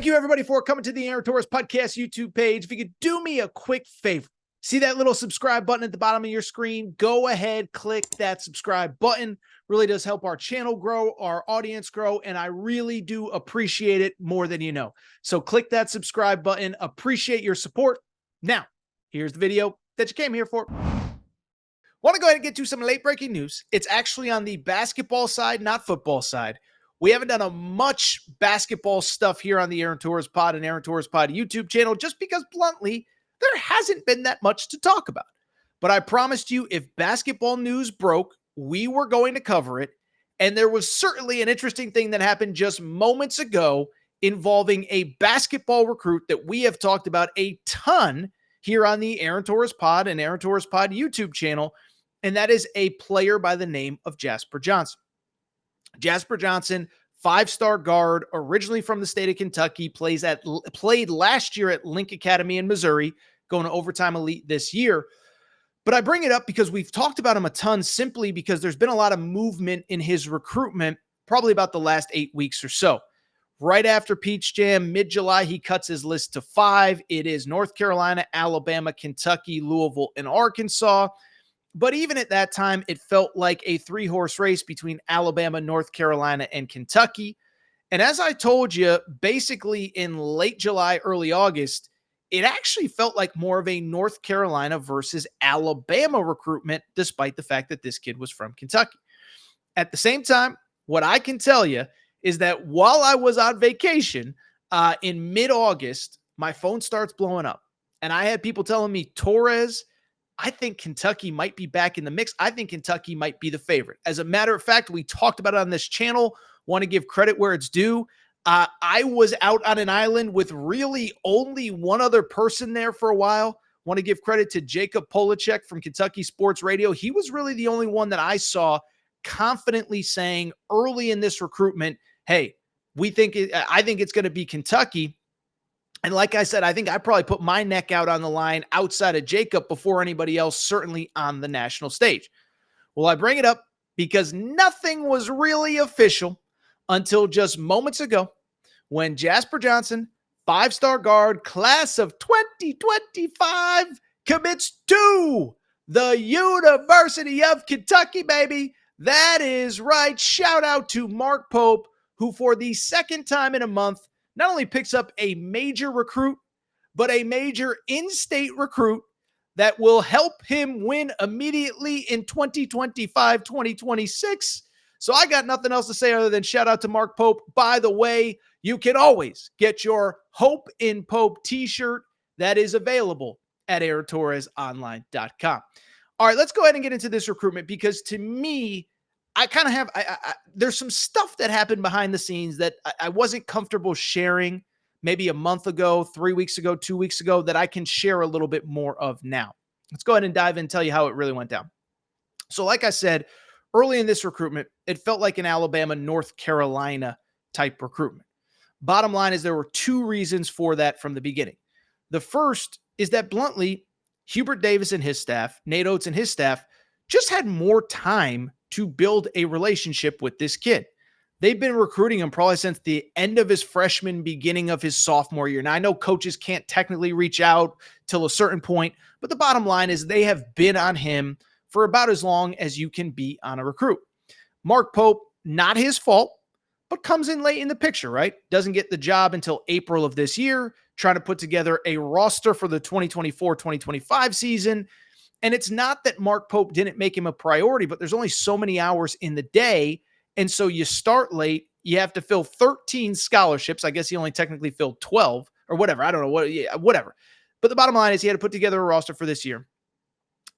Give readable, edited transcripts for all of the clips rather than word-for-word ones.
Thank you, everybody, for coming to the Aaron Torres Podcast YouTube page. If you could do me a quick favor, see that little subscribe button at the bottom of your screen? Go ahead, click that subscribe button. Really does help our channel grow, our audience grow, and I really do appreciate it more than you know. So click that subscribe button. Appreciate your support. Now, here's the video that you came here for. Want to go ahead and get to some late breaking news. It's actually on the basketball side, not football side. We haven't done a much basketball stuff here on the Aaron Torres Pod and Aaron Torres Pod YouTube channel just because, bluntly, there hasn't been that much to talk about. But I promised you if basketball news broke, we were going to cover it. And there was certainly an interesting thing that happened just moments ago involving a basketball recruit that we have talked about a ton here on the Aaron Torres Pod and Aaron Torres Pod YouTube channel. And that is a player by the name of Jasper Johnson. Jasper Johnson, five-star guard, originally from the state of Kentucky, played last year at Link Academy in Missouri, going to overtime elite this year. But I bring it up because we've talked about him a ton simply because there's been a lot of movement in his recruitment, probably about the last 8 weeks or so. Right after Peach Jam, mid-July, he cuts his list to 5. It is North Carolina, Alabama, Kentucky, Louisville, and Arkansas. But even at that time, it felt like a 3-horse race between Alabama, North Carolina, and Kentucky. And as I told you, basically in late July, early August, it actually felt like more of a North Carolina versus Alabama recruitment, despite the fact that this kid was from Kentucky. At the same time, what I can tell you is that while I was on vacation in mid-August, my phone starts blowing up. And I had people telling me, Torres, I think Kentucky might be back in the mix. I think Kentucky might be the favorite. As a matter of fact, we talked about it on this channel. Want to give credit where it's due. I was out on an island with really only one other person there for a while. Want to give credit to Jacob Polacek from Kentucky Sports Radio. He was really the only one that I saw confidently saying early in this recruitment, hey, I think it's going to be Kentucky. And like I said, I think I probably put my neck out on the line outside of Jacob before anybody else, certainly on the national stage. Well, I bring it up because nothing was really official until just moments ago when Jasper Johnson, 5-star guard, class of 2025, commits to the University of Kentucky, baby. That is right. Shout out to Mark Pope, who for the second time in a month not only picks up a major recruit, but a major in-state recruit that will help him win immediately in 2025, 2026. So I got nothing else to say other than shout out to Mark Pope. By the way, you can always get your Hope in Pope t-shirt that is available at AaronTorresOnline.com. All right, let's go ahead and get into this recruitment because to me, I kind of have, there's some stuff that happened behind the scenes that I wasn't comfortable sharing maybe a month ago, 3 weeks ago, 2 weeks ago that I can share a little bit more of now. Let's go ahead and dive in and tell you how it really went down. So like I said, early in this recruitment, it felt like an Alabama, North Carolina type recruitment. Bottom line is there were 2 reasons for that from the beginning. The first is that bluntly, Hubert Davis and his staff, Nate Oates and his staff just had more time to build a relationship with this kid. They've been recruiting him probably since the end of his freshman, beginning of his sophomore year. Now, I know coaches can't technically reach out till a certain point, but the bottom line is they have been on him for about as long as you can be on a recruit. Mark Pope, not his fault, but comes in late in the picture, right? Doesn't get the job until April of this year, trying to put together a roster for the 2024-2025 season. And it's not that Mark Pope didn't make him a priority, but there's only so many hours in the day. And so you start late, you have to fill 13 scholarships. I guess he only technically filled 12 or whatever. I don't know whatever. But the bottom line is he had to put together a roster for this year.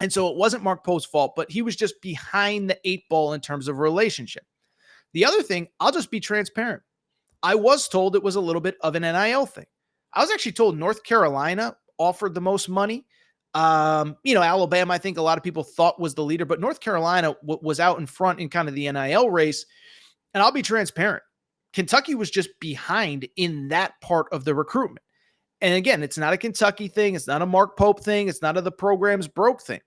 And so it wasn't Mark Pope's fault, but he was just behind the 8 ball in terms of relationship. The other thing, I'll just be transparent. I was told it was a little bit of an NIL thing. I was actually told North Carolina offered the most money. Alabama, I think a lot of people thought was the leader, but North Carolina was out in front in kind of the NIL race. And I'll be transparent. Kentucky was just behind in that part of the recruitment. And again, it's not a Kentucky thing. It's not a Mark Pope thing. It's not a the program's broke thing.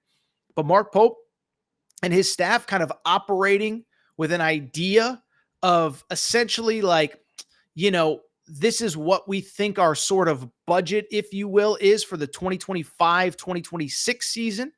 But Mark Pope and his staff kind of operating with an idea of essentially like, this is what we think our sort of budget, if you will, is for the 2025-2026 season.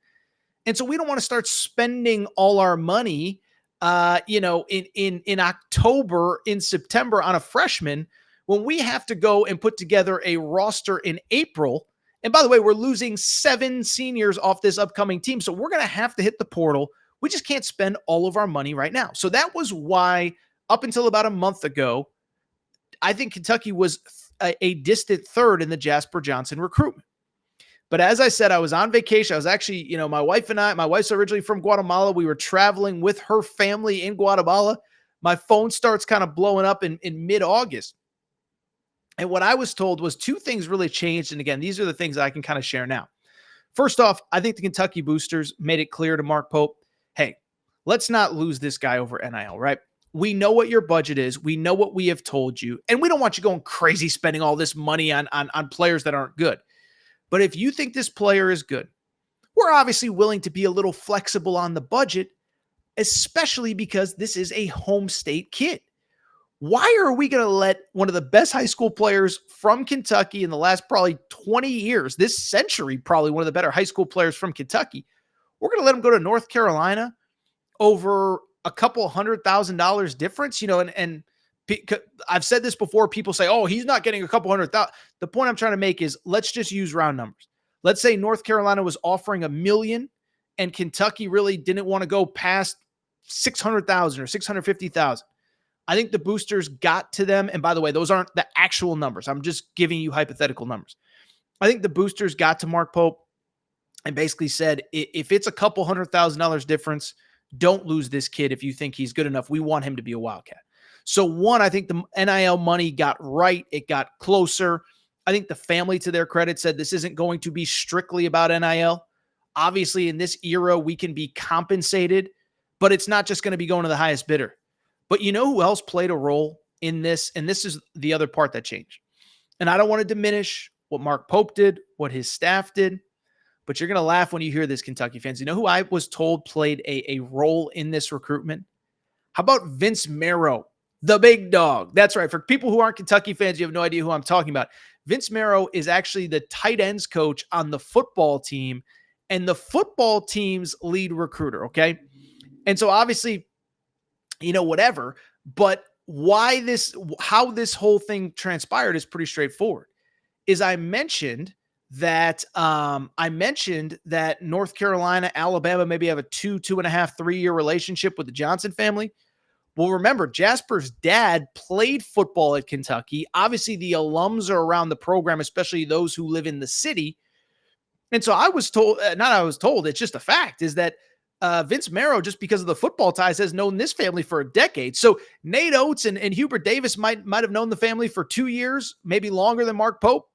And so we don't want to start spending all our money, in October, in September on a freshman when we have to go and put together a roster in April. And by the way, we're losing 7 seniors off this upcoming team. So we're going to have to hit the portal. We just can't spend all of our money right now. So that was why, up until about a month ago, I think Kentucky was a distant third in the Jasper Johnson recruitment. But as I said, I was on vacation. I was actually, my wife's originally from Guatemala. We were traveling with her family in Guatemala. My phone starts kind of blowing up in mid-August. And what I was told was 2 things really changed. And again, these are the things I can kind of share now. First off, I think the Kentucky boosters made it clear to Mark Pope, hey, let's not lose this guy over NIL, right? We know what your budget is. We know what we have told you. And we don't want you going crazy spending all this money on players that aren't good. But if you think this player is good, we're obviously willing to be a little flexible on the budget, especially because this is a home state kid. Why are we going to let one of the best high school players from Kentucky in the last probably 20 years, this century, probably one of the better high school players from Kentucky, we're going to let him go to North Carolina over a couple $100,000 difference, and I've said this before. People say, oh, he's not getting a couple $100,000. The point I'm trying to make is let's just use round numbers. Let's say North Carolina was offering $1 million and Kentucky really didn't want to go past 600,000 or 650,000. I think the boosters got to them. And by the way, those aren't the actual numbers. I'm just giving you hypothetical numbers. I think the boosters got to Mark Pope and basically said, if it's a couple $100,000 difference, don't lose this kid. If you think he's good enough, we want him to be a Wildcat. So one, I think the NIL money got right. It got closer. I think the family, to their credit, said this isn't going to be strictly about NIL. Obviously, in this era, we can be compensated, but it's not just going to be going to the highest bidder. But you know who else played a role in this? And this is the other part that changed. And I don't want to diminish what Mark Pope did, what his staff did, but you're going to laugh when you hear this, Kentucky fans. You know who I was told played a role in this recruitment? How about Vince Marrow, the big dog? That's right. For people who aren't Kentucky fans, you have no idea who I'm talking about. Vince Marrow is actually the tight ends coach on the football team and the football team's lead recruiter, okay? And so obviously, whatever, but how this whole thing transpired is pretty straightforward. I mentioned that North Carolina, Alabama maybe have a 2.5, 3-year relationship with the Johnson family. Well, remember, Jasper's dad played football at Kentucky. Obviously, the alums are around the program, especially those who live in the city. And so it's just a fact, is that Vince Marrow, just because of the football ties, has known this family for a decade. So Nate Oates and Hubert Davis might have known the family for 2 years, maybe longer than Mark Pope.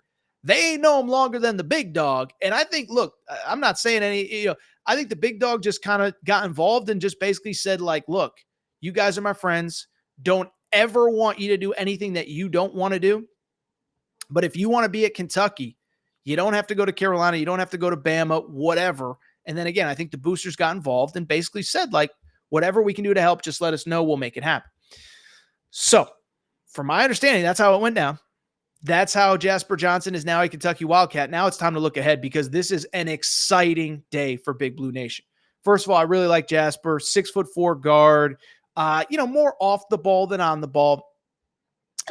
They ain't know him longer than the big dog. And I think, look, I'm not saying I think the big dog just kind of got involved and just basically said, like, look, you guys are my friends. Don't ever want you to do anything that you don't want to do. But if you want to be at Kentucky, you don't have to go to Carolina. You don't have to go to Bama, whatever. And then again, I think the boosters got involved and basically said, like, whatever we can do to help, just let us know. We'll make it happen. So from my understanding, that's how it went down. That's how Jasper Johnson is now a Kentucky Wildcat. Now it's time to look ahead because this is an exciting day for Big Blue Nation. First of all, I really like Jasper, 6'4" guard, more off the ball than on the ball.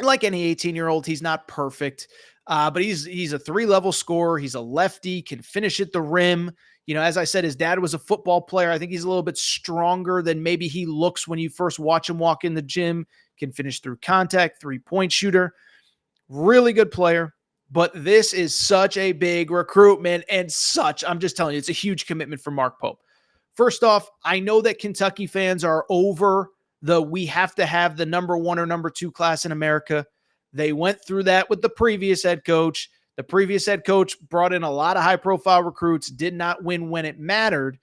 Like any 18-year-old, he's not perfect, but he's a 3-level scorer. He's a lefty, can finish at the rim. As I said, his dad was a football player. I think he's a little bit stronger than maybe he looks when you first watch him walk in the gym. Can finish through contact, 3-point shooter. Really good player, but this is such a big recruitment and I'm just telling you, it's a huge commitment for Mark Pope. First off, I know that Kentucky fans are over we have to have the number 1 or number 2 class in America. They went through that with the previous head coach. The previous head coach brought in a lot of high-profile recruits, did not win when it mattered.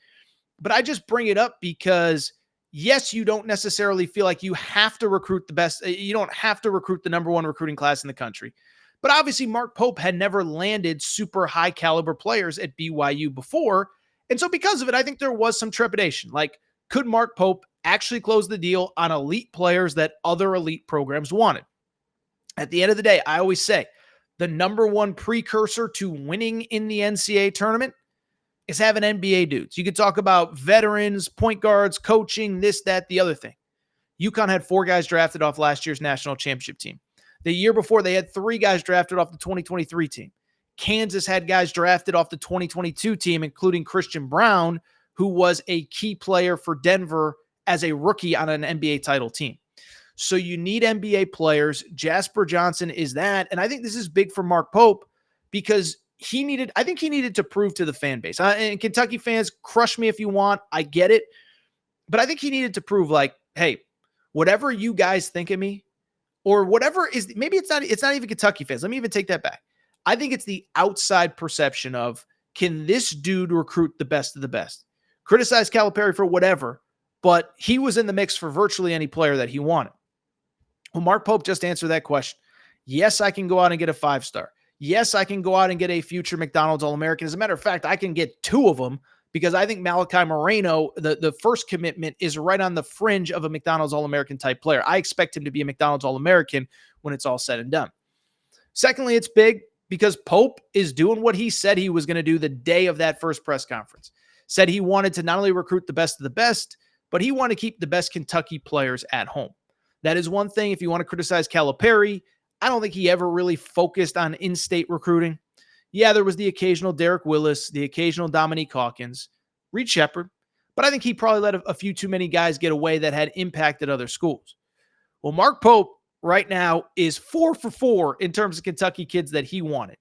But I just bring it up because yes, you don't necessarily feel like you have to recruit the best. You don't have to recruit the number 1 recruiting class in the country. But obviously, Mark Pope had never landed super high caliber players at BYU before. And so because of it, I think there was some trepidation. Like, could Mark Pope actually close the deal on elite players that other elite programs wanted? At the end of the day, I always say the number one precursor to winning in the NCAA tournament is having NBA dudes. You could talk about veterans, point guards, coaching, this, that, the other thing. UConn had 4 guys drafted off last year's national championship team. The year before, they had 3 guys drafted off the 2023 team. Kansas had guys drafted off the 2022 team, including Christian Brown, who was a key player for Denver as a rookie on an NBA title team. So you need NBA players. Jasper Johnson is that. And I think this is big for Mark Pope because I think he needed to prove to the fan base. And Kentucky fans, crush me if you want. I get it. But I think he needed to prove like, hey, whatever you guys think of me or whatever is, maybe it's not even Kentucky fans. Let me even take that back. I think it's the outside perception of, can this dude recruit the best of the best? Criticize Calipari for whatever, but he was in the mix for virtually any player that he wanted. Well, Mark Pope just answered that question. Yes, I can go out and get a 5-star. Yes, I can go out and get a future McDonald's All-American. As a matter of fact, I can get 2 of them because I think Malachi Moreno, the first commitment, is right on the fringe of a McDonald's All-American type player. I expect him to be a McDonald's All-American when it's all said and done. Secondly, it's big because Pope is doing what he said he was going to do the day of that first press conference. Said he wanted to not only recruit the best of the best, but he wanted to keep the best Kentucky players at home. That is one thing. If you want to criticize Calipari, I don't think he ever really focused on in-state recruiting. Yeah, there was the occasional Derek Willis, the occasional Dominique Hawkins, Reed Shepherd, but I think he probably let a few too many guys get away that had impacted other schools. Well, Mark Pope right now is 4 for 4 in terms of Kentucky kids that he wanted.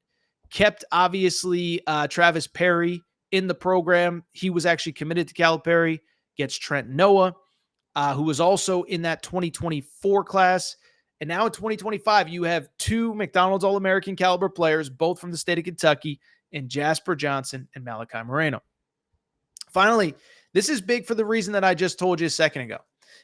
Kept, obviously, Travis Perry in the program. He was actually committed to Calipari. Gets Trent Noah, who was also in that 2024 class. And now in 2025, you have 2 McDonald's All-American caliber players, both from the state of Kentucky, in Jasper Johnson and Malachi Moreno. Finally, this is big for the reason that I just told you a second ago.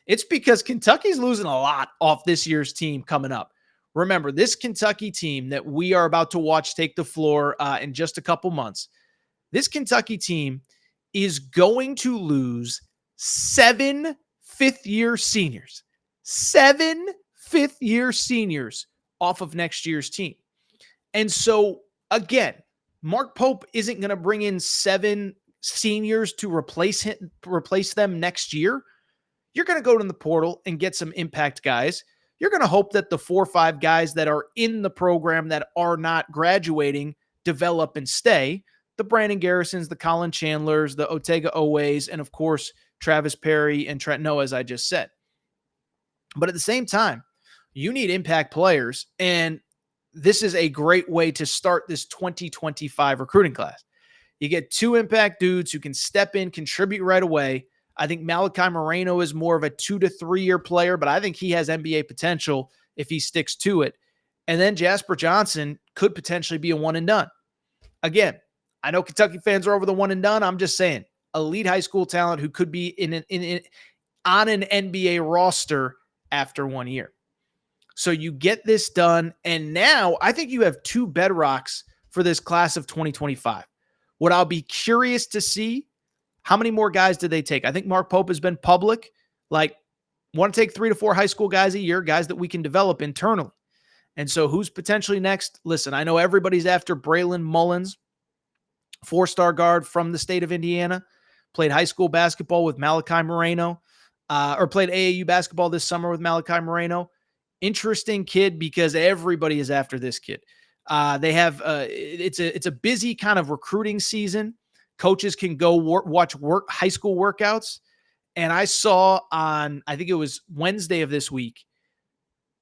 It's because Kentucky's losing a lot off this year's team coming up. Remember, this Kentucky team that we are about to watch take the floor in just a couple months, this Kentucky team is going to lose 7 fifth-year seniors. 7 fifth-year seniors off of next year's team. And so, again, Mark Pope isn't going to bring in 7 seniors to replace them next year. You're going to go to the portal and get some impact guys. You're going to hope that the 4 or 5 guys that are in the program that are not graduating develop and stay. The Brandon Garrisons, the Colin Chandlers, the Otega Oways, and of course, Travis Perry and Trent Noah, as I just said. But at the same time, you need impact players, and this is a great way to start this 2025 recruiting class. You get 2 impact dudes who can step in, contribute right away. I think Malachi Moreno is more of a 2 to 3 year player, but I think he has NBA potential if he sticks to it. And then Jasper Johnson could potentially be a one and done. Again, I know Kentucky fans are over the one and done. I'm just saying, elite high school talent who could be on an NBA roster after 1 year. So you get this done, and now I think you have 2 bedrocks for this class of 2025. What I'll be curious to see, how many more guys did they take? I think Mark Pope has been public, like, want to take 3 to 4 high school guys a year, guys that we can develop internally. And so who's potentially next? Listen, I know everybody's after Braylon Mullins, 4-star guard from the state of Indiana, played high school basketball with Malachi Moreno, or played AAU basketball this summer with Malachi Moreno. Interesting kid because everybody is after this kid. They have it's a busy kind of recruiting season. Coaches can go watch high school workouts. And I saw on, I think it was Wednesday of this week,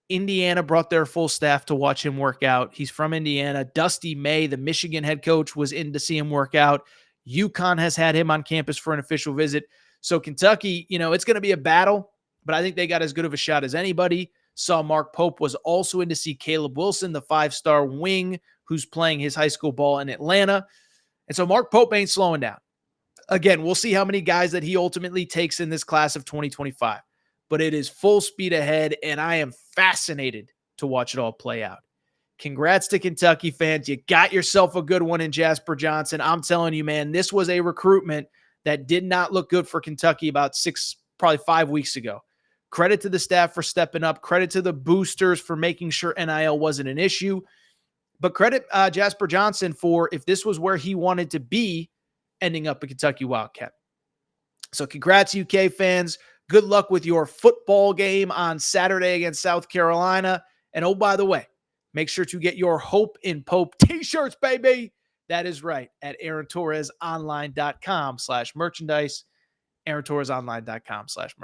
Indiana brought their full staff to watch him work out. He's from Indiana. Dusty May, the Michigan head coach, was in to see him work out. UConn has had him on campus for an official visit. So Kentucky, it's going to be a battle, but I think they got as good of a shot as anybody. Saw Mark Pope was also in to see Caleb Wilson, the 5-star wing, who's playing his high school ball in Atlanta. And so Mark Pope ain't slowing down. Again, we'll see how many guys that he ultimately takes in this class of 2025. But it is full speed ahead, and I am fascinated to watch it all play out. Congrats to Kentucky fans. You got yourself a good one in Jasper Johnson. I'm telling you, man, this was a recruitment that did not look good for Kentucky about 6, probably 5 weeks ago. Credit to the staff for stepping up. Credit to the boosters for making sure NIL wasn't an issue. But credit Jasper Johnson for, if this was where he wanted to be, ending up a Kentucky Wildcat. So congrats, UK fans. Good luck with your football game on Saturday against South Carolina. And oh, by the way, make sure to get your Hope in Pope t-shirts, baby. That is right, at AaronTorresOnline.com/merchandise. AaronTorresOnline.com/merchandise.